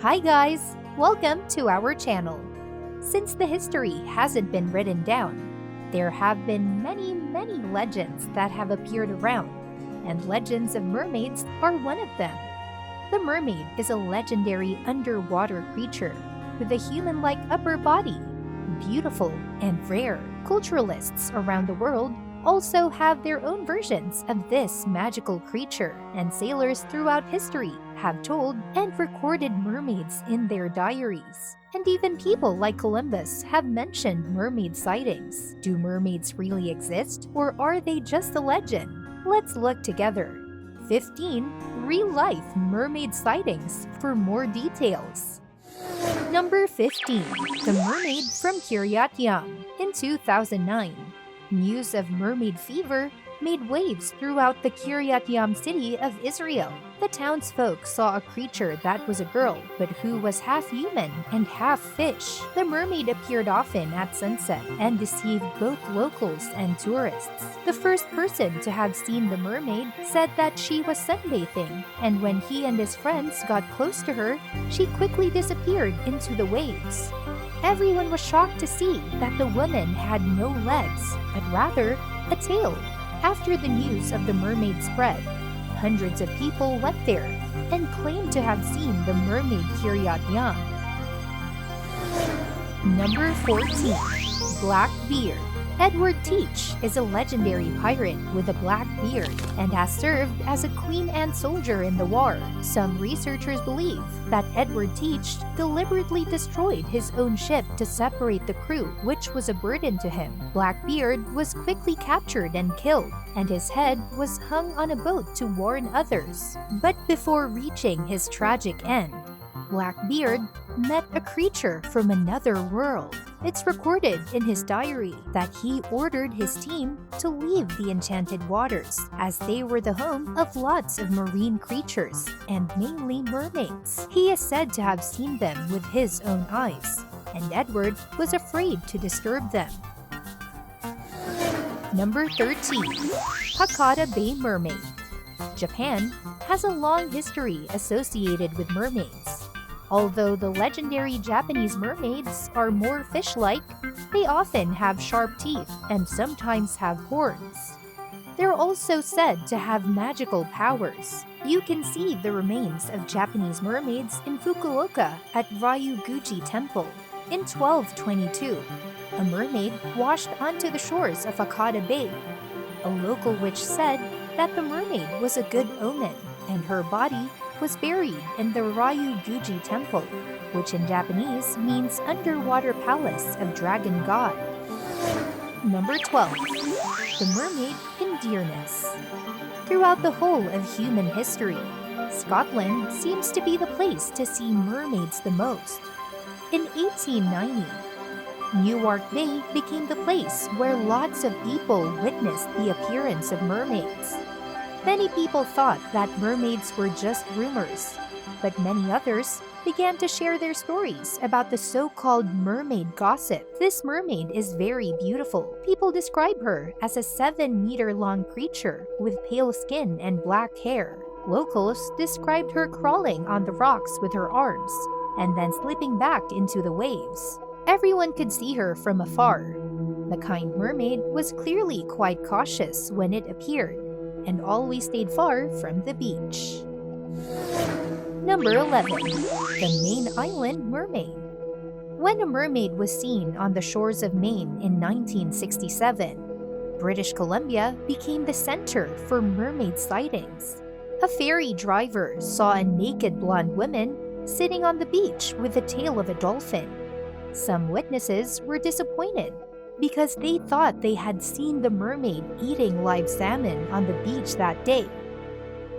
Hi guys! Welcome to our channel. Since the history hasn't been written down, there have been many legends that have appeared around, and legends of mermaids are one of them. The mermaid is a legendary underwater creature with a human-like upper body, beautiful and rare. Culturalists around the world also have their own versions of this magical creature, and sailors throughout history have told and recorded mermaids in their diaries. And even people like Columbus have mentioned mermaid sightings. Do mermaids really exist, or are they just a legend? Let's look together. 15 real-life mermaid sightings for more details. Number 15. The Mermaid from Kiryat Yam. In 2009, news of mermaid fever made waves throughout the Kiryat Yam city of Israel. The townsfolk saw a creature that was a girl, but who was half human and half fish. The mermaid appeared often at sunset and deceived both locals and tourists. The first person to have seen the mermaid said that she was sunbathing, and when he and his friends got close to her, she quickly disappeared into the waves. Everyone was shocked to see that the woman had no legs, but rather a tail. After the news of the mermaid spread, hundreds of people went there and claimed to have seen the mermaid Kiryat Yam. Number 14. Blackbeard. Edward Teach is a legendary pirate with a black beard and has served as a Queen Anne soldier in the war. Some researchers believe that Edward Teach deliberately destroyed his own ship to separate the crew, which was a burden to him. Blackbeard was quickly captured and killed, and his head was hung on a boat to warn others. But before reaching his tragic end, Blackbeard met a creature from another world. It's recorded in his diary that he ordered his team to leave the enchanted waters, as they were the home of lots of marine creatures, and mainly mermaids. He is said to have seen them with his own eyes, and Edward was afraid to disturb them. Number 13. Hakata Bay Mermaid. Japan has a long history associated with mermaids. Although the legendary Japanese mermaids are more fish-like, they often have sharp teeth and sometimes have horns. They're also said to have magical powers. You can see the remains of Japanese mermaids in Fukuoka at Ryuguji Temple. In 1222, a mermaid washed onto the shores of Hakata Bay. A local witch said that the mermaid was a good omen, and her body was buried in the Ryuguji Temple, which in Japanese means underwater palace of dragon god. Number 12. The Mermaid in Dearness. Throughout the whole of human history, Scotland seems to be the place to see mermaids the most. In 1890, Newark Bay became the place where lots of people witnessed the appearance of mermaids. Many people thought that mermaids were just rumors, but many others began to share their stories about the so-called mermaid gossip. This mermaid is very beautiful. People describe her as a 7-meter-long creature with pale skin and black hair. Locals described her crawling on the rocks with her arms and then slipping back into the waves. Everyone could see her from afar. The kind mermaid was clearly quite cautious when it appeared, and always stayed far from the beach. Number 11. The Maine Island Mermaid. When a mermaid was seen on the shores of Maine in 1967, British Columbia became the center for mermaid sightings. A ferry driver saw a naked blonde woman sitting on the beach with the tail of a dolphin. Some witnesses were disappointed because they thought they had seen the mermaid eating live salmon on the beach that day.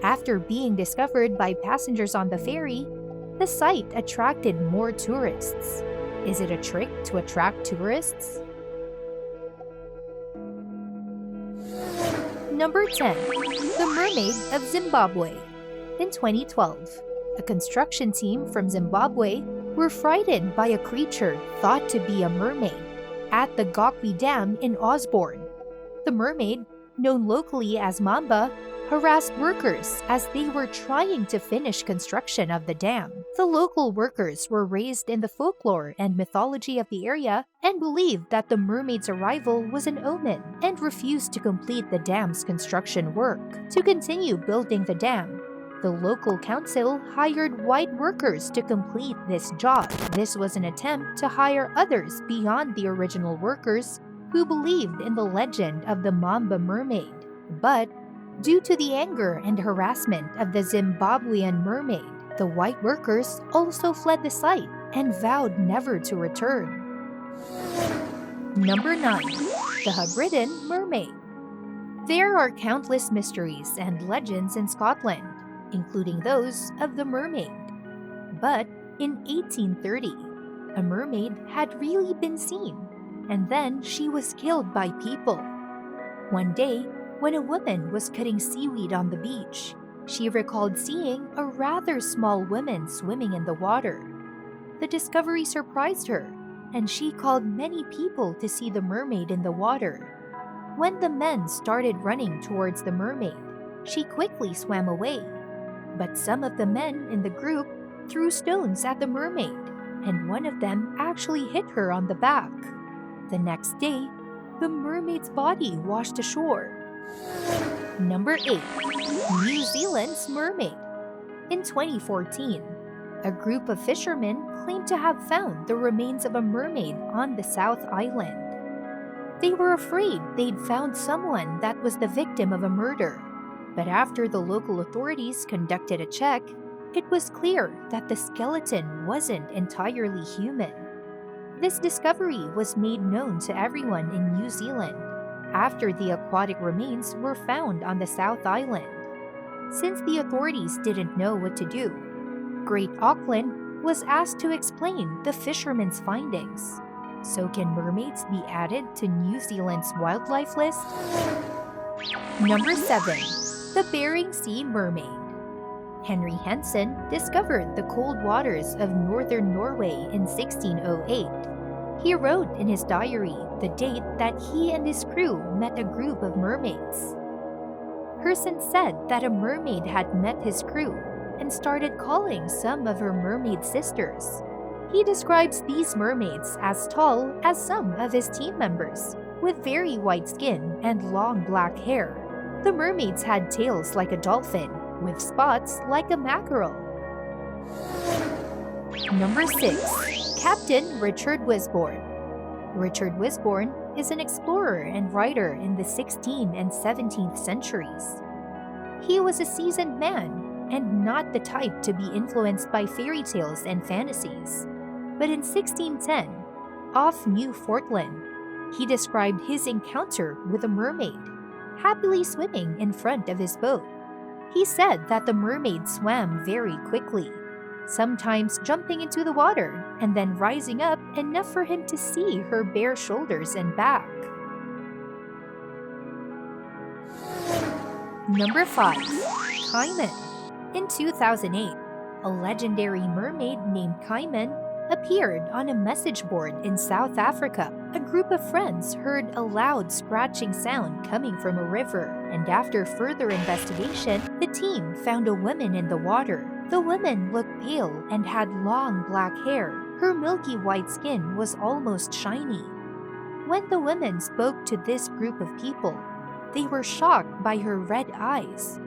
After being discovered by passengers on the ferry, the sight attracted more tourists. Is it a trick to attract tourists? Number 10. The Mermaid of Zimbabwe. In 2012, a construction team from Zimbabwe were frightened by a creature thought to be a mermaid at the Gokwe Dam in Osborne. The mermaid, known locally as Mamba, harassed workers as they were trying to finish construction of the dam. The local workers were raised in the folklore and mythology of the area and believed that the mermaid's arrival was an omen and refused to complete the dam's construction work. To continue building the dam, the local council hired white workers to complete this job. This was an attempt to hire others beyond the original workers who believed in the legend of the Mamba mermaid. But due to the anger and harassment of the Zimbabwean mermaid, the white workers also fled the site and vowed never to return. Number 9. The Hebridean Mermaid. There are countless mysteries and legends in Scotland, including those of the mermaid. But in 1830, a mermaid had really been seen, and then she was killed by people. One day, when a woman was cutting seaweed on the beach, she recalled seeing a rather small woman swimming in the water. The discovery surprised her, and she called many people to see the mermaid in the water. When the men started running towards the mermaid, she quickly swam away. But some of the men in the group threw stones at the mermaid, and one of them actually hit her on the back. The next day, the mermaid's body washed ashore. Number 8. New Zealand's Mermaid. In 2014, a group of fishermen claimed to have found the remains of a mermaid on the South Island. They were afraid they'd found someone that was the victim of a murder. But after the local authorities conducted a check, it was clear that the skeleton wasn't entirely human. This discovery was made known to everyone in New Zealand after the aquatic remains were found on the South Island. Since the authorities didn't know what to do, Great Auckland was asked to explain the fishermen's findings. So can mermaids be added to New Zealand's wildlife list? Number 7. The Bering Sea Mermaid. Henry Hensen discovered the cold waters of northern Norway in 1608. He wrote in his diary the date that he and his crew met a group of mermaids. Hersen said that a mermaid had met his crew and started calling some of her mermaid sisters. He describes these mermaids as tall as some of his team members, with very white skin and long black hair. The mermaids had tails like a dolphin, with spots like a mackerel. Number 6. Captain Richard Wisborne. Richard Wisborne is an explorer and writer in the 16th and 17th centuries. He was a seasoned man and not the type to be influenced by fairy tales and fantasies. But in 1610, off Newfoundland, he described his encounter with a mermaid, happily swimming in front of his boat. He said that the mermaid swam very quickly, sometimes jumping into the water and then rising up enough for him to see her bare shoulders and back. Number 5. Caiman. In 2008, a legendary mermaid named Caiman appeared on a message board in South Africa. A group of friends heard a loud scratching sound coming from a river, and after further investigation, the team found a woman in the water. The woman looked pale and had long black hair. Her milky white skin was almost shiny. When the woman spoke to this group of people, they were shocked by her red eyes.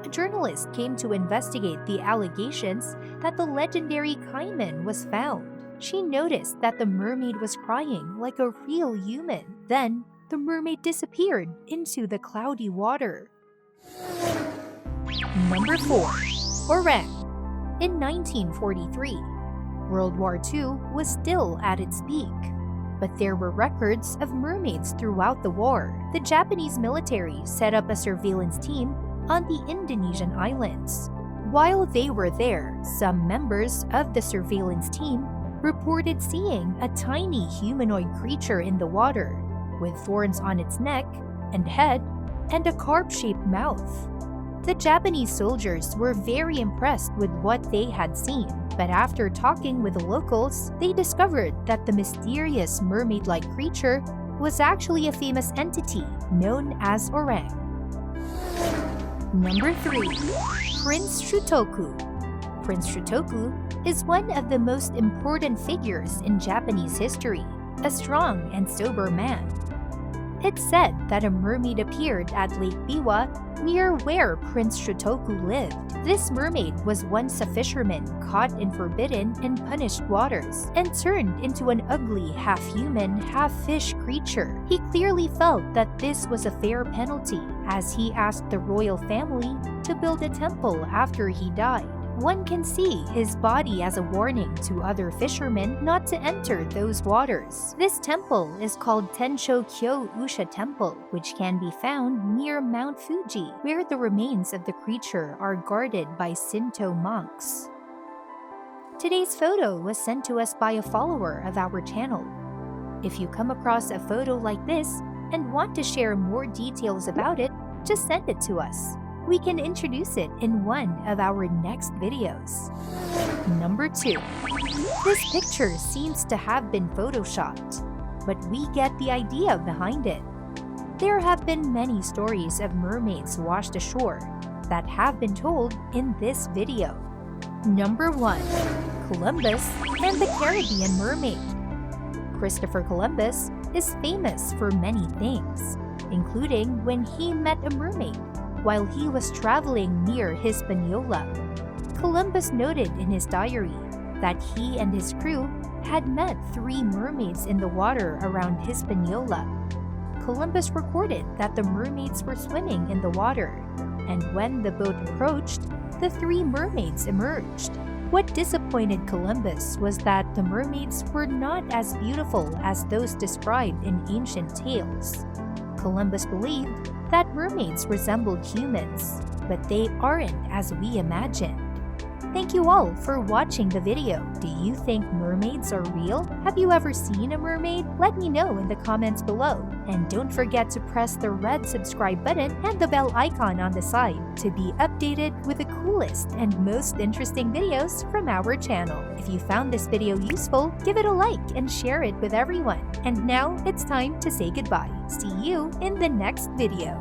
A journalist came to investigate the allegations that the legendary Caiman was found. She noticed that the mermaid was crying like a real human. Then, the mermaid disappeared into the cloudy water. Number 4. Orang. In 1943, World War II was still at its peak, but there were records of mermaids throughout the war. The Japanese military set up a surveillance team on the Indonesian islands. While they were there, some members of the surveillance team reported seeing a tiny humanoid creature in the water, with thorns on its neck and head and a carp-shaped mouth. The Japanese soldiers were very impressed with what they had seen, but after talking with the locals, they discovered that the mysterious mermaid-like creature was actually a famous entity known as Orang. Number 3. Prince Shutoku. Prince Shutoku is one of the most important figures in Japanese history, a strong and sober man. It's said that a mermaid appeared at Lake Biwa near where Prince Shutoku lived. This mermaid was once a fisherman caught in forbidden and punished waters and turned into an ugly half-human, half-fish creature. He clearly felt that this was a fair penalty, as he asked the royal family to build a temple after he died. One can see his body as a warning to other fishermen not to enter those waters. This temple is called Tensho Kyo Usha Temple, which can be found near Mount Fuji, where the remains of the creature are guarded by Shinto monks. Today's photo was sent to us by a follower of our channel. If you come across a photo like this and want to share more details about it, just send it to us. We can introduce it in one of our next videos. Number 2. This picture seems to have been photoshopped, but we get the idea behind it. There have been many stories of mermaids washed ashore that have been told in this video. Number 1. Columbus and the Caribbean Mermaid. Christopher Columbus is famous for many things, including when he met a mermaid while he was traveling near Hispaniola. Columbus noted in his diary that he and his crew had met 3 mermaids in the water around Hispaniola. Columbus recorded that the mermaids were swimming in the water, and when the boat approached, the 3 mermaids emerged. What disappointed Columbus was that the mermaids were not as beautiful as those described in ancient tales. Columbus believed that mermaids resembled humans, but they aren't as we imagined. Thank you all for watching the video. Do you think mermaids are real? Have you ever seen a mermaid? Let me know in the comments below. And don't forget to press the red subscribe button and the bell icon on the side to be updated with the coolest and most interesting videos from our channel. If you found this video useful, give it a like and share it with everyone. And now it's time to say goodbye. See you in the next video.